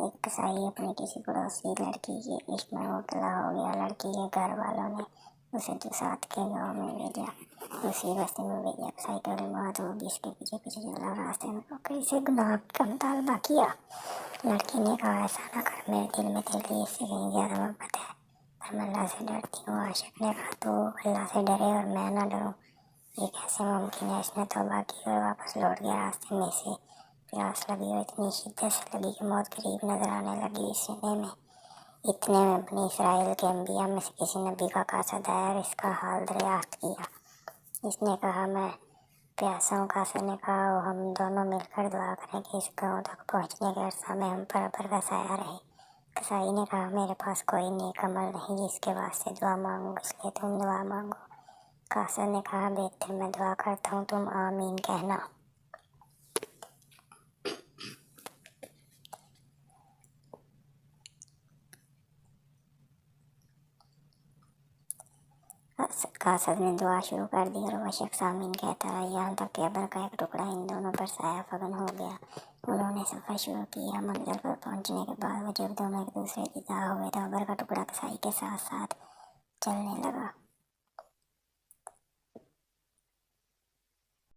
ایک قصائی اپنی کسی پڑوسی لڑکی کے عشق میں مبتلا ہو گیا۔ لڑکی کے گھر والوں نے اسے ساتھ کے گاؤں میں بھیجا، دوسری بستی میں بھیجا۔ قصائی کا علم ہوا تو وہ بھی اس کے پیچھے پیچھے چلا، راستے میں بکری سے گناہ کا مطالبہ کیا۔ لڑکی نے کہا ایسا نہ کر، میرے دل میں تیرے لیے اس سے کہیں زیادہ محبت ہے، پر میں اللہ سے ڈرتی ہوں۔ عاشق نے کہا تو اللہ سے ڈرے اور میں نہ ڈروں، یہ کیسے ممکن ہے؟ اس نے توبہ کی اور واپس لوٹ گیا۔ راستے میں اسے پیاس لگی اور اتنی شدت سے لگی کہ موت قریب نظر آنے لگی۔ اتنے میں بنی اسرائیل کے انبیاء میں سے کسی نبی کا قاصد آیا اور اس کا حال دریافت کیا۔ اس نے کہا میں پیاسا ہوں۔ قاصد نے کہا آؤ ہم دونوں مل کر دعا کریں کہ اس گاؤں تک پہنچنے کے عرصہ میں ہم پر ابر کا سایہ رہے۔ قصائی نے کہا میرے پاس کوئی نیک عمل نہیں جس کے واسطے دعا مانگوں، اس لیے تم دعا مانگو۔ قاصد نے کہا بہتر، میں دعا کرتا ہوں، تم آمین کہنا۔ قاصد نے دعا شروع کر دی اور وہ شخص آمین کہتا رہا، یہاں تک کہ ابر کا ایک ٹکڑا ان دونوں پر سایہ فگن ہو گیا۔ انہوں نے سفر شروع کیا۔ منزل پر پہنچنے کے بعد وہ جب دونوں ایک دوسرے کی جا ہوئے تو ابر کا ٹکڑا قصائی کے ساتھ ساتھ چلنے لگا۔